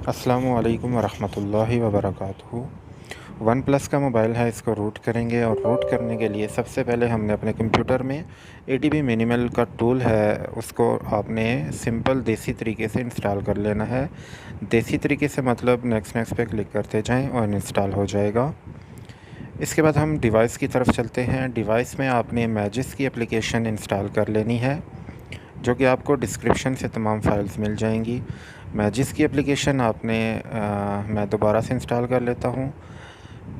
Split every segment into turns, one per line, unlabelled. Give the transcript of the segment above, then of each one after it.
अस्सलामुअलैकुम वरहमतुल्लाहि वबरकातुहू। One plus का मोबाइल है, इसको रूट करेंगे और रूट करने के लिए सबसे पहले हमने अपने कंप्यूटर में एडीबी मिनिमल का टूल है, उसको आपने सिंपल देसी तरीके से इंस्टॉल कर लेना है। देसी तरीके से मतलब नेक्स्ट पे क्लिक करते जाएं और इंस्टॉल हो जाएगा। इसके बाद हम डिवाइस की तरफ चलते हैं। डिवाइस में आपने मैजिस की एप्लीकेशन इंस्टॉल कर लेनी है, जो कि आपको डिस्क्रिप्शन से तमाम फाइल्स मिल जाएंगी। मैजिस की एप्लीकेशन आपने मैं दोबारा से इंस्टॉल कर लेता हूँ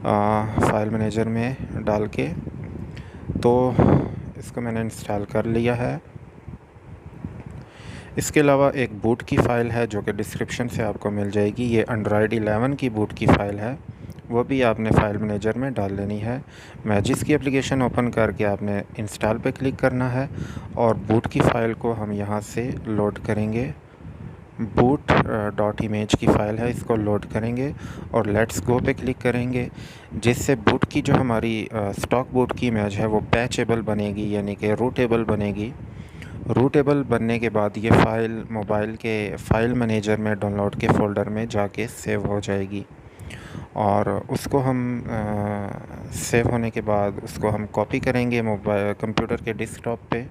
फ़ाइल मैनेजर में डाल के। तो इसको मैंने इंस्टॉल कर लिया है। इसके अलावा एक बूट की फ़ाइल है जो कि डिस्क्रिप्शन से आपको मिल जाएगी। ये एंड्रॉयड 11 की बूट की फ़ाइल है, वो भी आपने फ़ाइल मैनेजर में डाल लेनी है। मैजिस की एप्लीकेशन ओपन करके आपने इंस्टॉल पे क्लिक करना है और बूट की फ़ाइल को हम यहाँ से लोड करेंगे। बूट डॉट इमेज की फ़ाइल है, इसको लोड करेंगे और लेट्स गो पे क्लिक करेंगे, जिससे बूट की जो हमारी स्टॉक बूट की इमेज है वो पैचेबल बनेगी, यानी कि रूटेबल बनेगी। रूटेबल बनने के बाद ये फ़ाइल मोबाइल के फ़ाइल मैनेजर में डाउनलोड के फ़ोल्डर में जाके सेव हो जाएगी और उसको हम सेव होने के बाद उसको हम कॉपी करेंगे मोबाइल कंप्यूटर के डेस्कटॉप पे।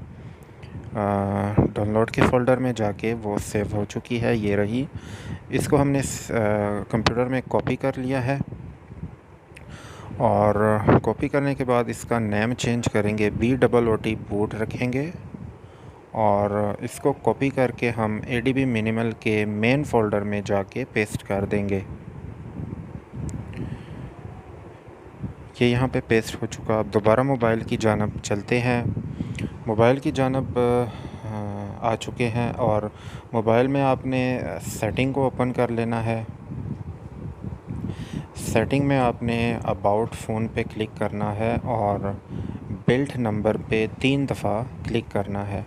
डाउनलोड के फ़ोल्डर में जाके वो सेव हो चुकी है, ये रही। इसको हमने कंप्यूटर में कॉपी कर लिया है और कॉपी करने के बाद इसका नेम चेंज करेंगे, BOOT बूट रखेंगे और इसको कॉपी करके हम एडीबी मिनिमल के मेन फ़ोल्डर में जाके पेस्ट कर देंगे। ये यहाँ पे पेस्ट हो चुका। अब दोबारा मोबाइल की जानब चलते हैं। मोबाइल की जानब आ चुके हैं और मोबाइल में आपने सेटिंग को ओपन कर लेना है। सेटिंग में आपने अबाउट फ़ोन पे क्लिक करना है और बिल्ड नंबर पे 3 दफ़ा क्लिक करना है,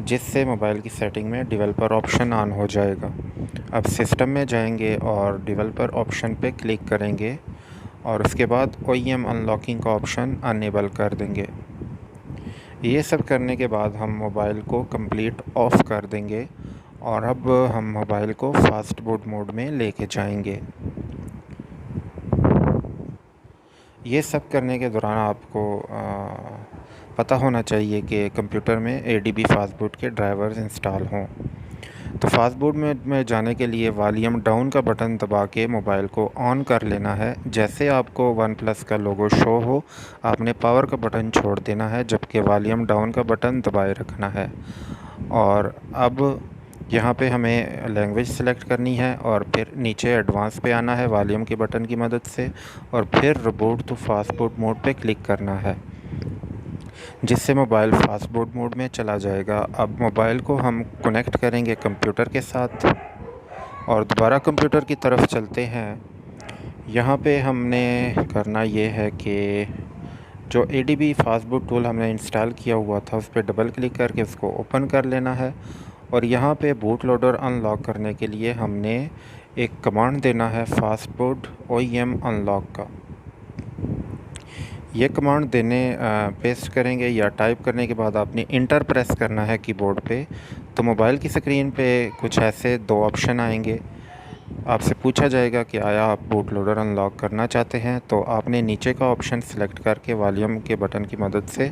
जिससे मोबाइल की सेटिंग में डेवलपर ऑप्शन ऑन हो जाएगा। अब सिस्टम में जाएंगे और डेवलपर ऑप्शन पे क्लिक करेंगे और उसके बाद OEM अनलॉकिंग का ऑप्शन अनेबल कर देंगे। ये सब करने के बाद हम मोबाइल को कंप्लीट ऑफ़ कर देंगे और अब हम मोबाइल को फास्ट बूट मोड में लेके जाएंगे। ये सब करने के दौरान आपको पता होना चाहिए कि कंप्यूटर में एडीबी फास्ट बूट के ड्राइवर्स इंस्टॉल हों। तो फास्ट बूट में जाने के लिए वॉल्यूम डाउन का बटन दबा के मोबाइल को ऑन कर लेना है। जैसे आपको वन प्लस का लोगो शो हो, आपने पावर का बटन छोड़ देना है, जबकि वॉल्यूम डाउन का बटन दबाए रखना है। और अब यहाँ पे हमें लैंग्वेज सेलेक्ट करनी है और फिर नीचे एडवांस पे आना है वॉल्यूम के बटन की मदद से और फिर reboot to fast boot mode पे क्लिक करना है, जिससे मोबाइल फास्ट बूट मोड में चला जाएगा। अब मोबाइल को हम कनेक्ट करेंगे कंप्यूटर के साथ और दोबारा कंप्यूटर की तरफ चलते हैं। यहाँ पे हमने करना ये है कि जो एडीबी फास्ट बूट टूल हमने इंस्टॉल किया हुआ था उस पर डबल क्लिक करके उसको ओपन कर लेना है और यहाँ पे बूट लोडर अनलॉक करने के लिए हमने एक कमांड देना है फास्ट बूट OEM अनलॉक का। ये कमांड पेस्ट करेंगे या टाइप करने के बाद आपने इंटर प्रेस करना है कीबोर्ड पे। तो मोबाइल की स्क्रीन पे कुछ ऐसे 2 ऑप्शन आएंगे। आपसे पूछा जाएगा कि आया आप बूट लोडर अनलॉक करना चाहते हैं, तो आपने नीचे का ऑप्शन सेलेक्ट करके वॉल्यूम के बटन की मदद से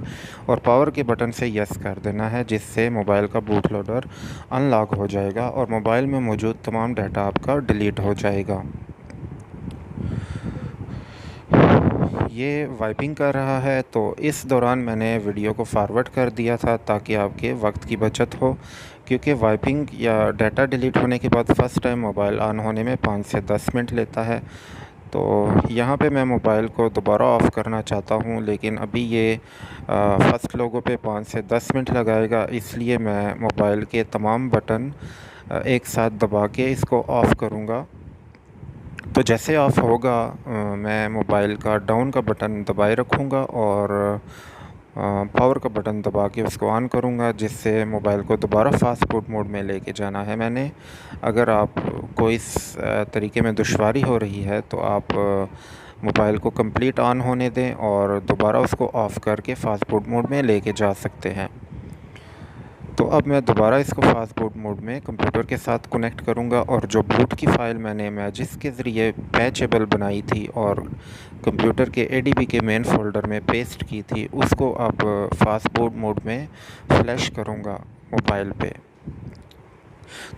और पावर के बटन से यस कर देना है, जिससे मोबाइल का बूट लोडर अनलॉक हो जाएगा और मोबाइल में मौजूद तमाम डाटा आपका डिलीट हो जाएगा। ये वाइपिंग कर रहा है, तो इस दौरान मैंने वीडियो को फॉरवर्ड कर दिया था ताकि आपके वक्त की बचत हो, क्योंकि वाइपिंग या डाटा डिलीट होने के बाद फ़र्स्ट टाइम मोबाइल ऑन होने में 5 से 10 मिनट लेता है। तो यहाँ पे मैं मोबाइल को दोबारा ऑफ़ करना चाहता हूँ, लेकिन अभी ये फ़र्स्ट लोगो पे 5 से 10 मिनट लगाएगा, इसलिए मैं मोबाइल के तमाम बटन एक साथ दबा के इसको ऑफ़ करूँगा। तो जैसे ऑफ़ होगा मैं मोबाइल का डाउन का बटन दबाए रखूँगा और पावर का बटन दबा के उसको ऑन करूँगा, जिससे मोबाइल को दोबारा फास्ट बूट मोड में लेके जाना है मैंने। अगर आप को इस तरीके में दुश्वारी हो रही है तो आप मोबाइल को कंप्लीट ऑन होने दें और दोबारा उसको ऑफ़ करके फास्ट बूट मोड में लेके जा सकते हैं। तो अब मैं दोबारा इसको फास्ट बूट मोड में कंप्यूटर के साथ कनेक्ट करूंगा और जो बूट की फ़ाइल मैंने मैजिस के ज़रिए पैचेबल बनाई थी और कंप्यूटर के ADB के मेन फ़ोल्डर में पेस्ट की थी, उसको अब फास्ट बूट मोड में फ्लैश करूंगा मोबाइल पे।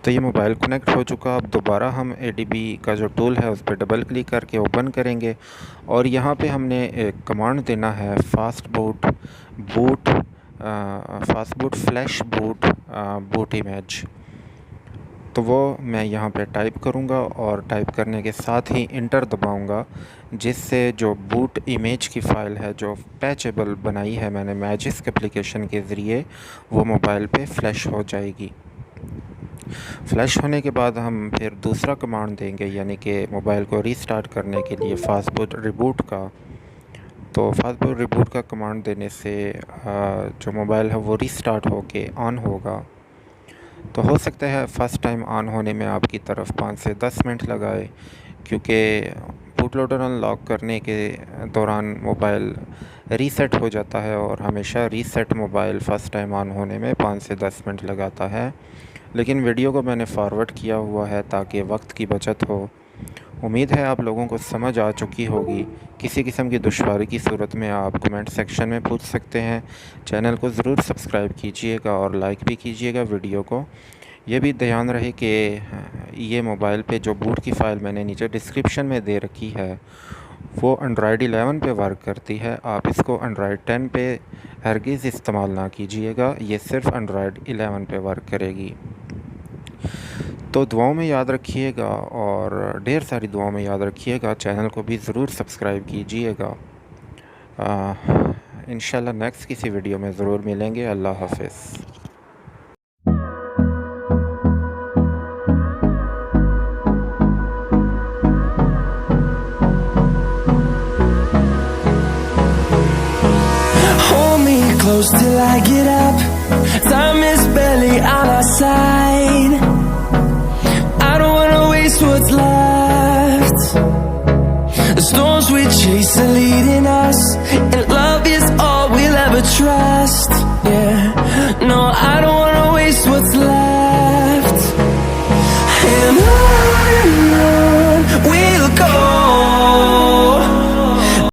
तो ये मोबाइल कनेक्ट हो चुका। अब दोबारा हम ADB का जो टूल है उस पर डबल क्लिक करके ओपन करेंगे और यहाँ पे हमने एक कमांड देना है fast boot flash boot image. तो वो मैं यहाँ पे टाइप करूँगा और टाइप करने के साथ ही इंटर दबाऊँगा, जिससे जो बूट इमेज की फ़ाइल है जो पैचेबल बनाई है मैंने मैजिस्क एप्लीकेशन के ज़रिए, वो मोबाइल पे फ्लैश हो जाएगी। फ्लैश होने के बाद हम फिर दूसरा कमांड देंगे, यानी कि मोबाइल को रीस्टार्ट करने के लिए फास्ट बूट रिबूट का। तो फास्ट बूट रिबूट का कमांड देने से जो मोबाइल है वो रीस्टार्ट होके ऑन होगा। तो हो सकता है फ़र्स्ट टाइम ऑन होने में आपकी तरफ 5 से 10 मिनट लगाए, क्योंकि बूट लोडर अनलॉक करने के दौरान मोबाइल रीसेट हो जाता है और हमेशा reset mobile first time on होने में 5 से 10 मिनट लगाता है। लेकिन वीडियो को मैंने फॉरवर्ड किया हुआ है ताकि वक्त की बचत हो। उम्मीद है आप लोगों को समझ आ चुकी होगी। किसी किस्म की दुश्वारी की सूरत में आप कमेंट सेक्शन में पूछ सकते हैं। चैनल को ज़रूर सब्सक्राइब कीजिएगा और लाइक भी कीजिएगा वीडियो को। ये भी ध्यान रहे कि ये मोबाइल पे जो बूट की फ़ाइल मैंने नीचे डिस्क्रिप्शन में दे रखी है वो एंड्रॉयड 11 पे वर्क करती है। आप इसको एंड्रॉयड 10 पे हरगिज़ इस्तेमाल ना कीजिएगा, ये सिर्फ़ एंड्रॉयड 11 पे वर्क करेगी। तो दुआओं में याद रखिएगा और ढेर सारी दुआओं में याद रखिएगा। चैनल को भी ज़रूर सब्सक्राइब कीजिएगा। इंशाल्लाह नेक्स्ट किसी वीडियो में ज़रूर मिलेंगे। अल्लाह हाफ़िज़।
Close till I get up. Time is barely on our side. I don't wanna waste what's left. The storms we chase are leading us, and love is all we'll ever trust. Yeah, no, I don't wanna waste what's left.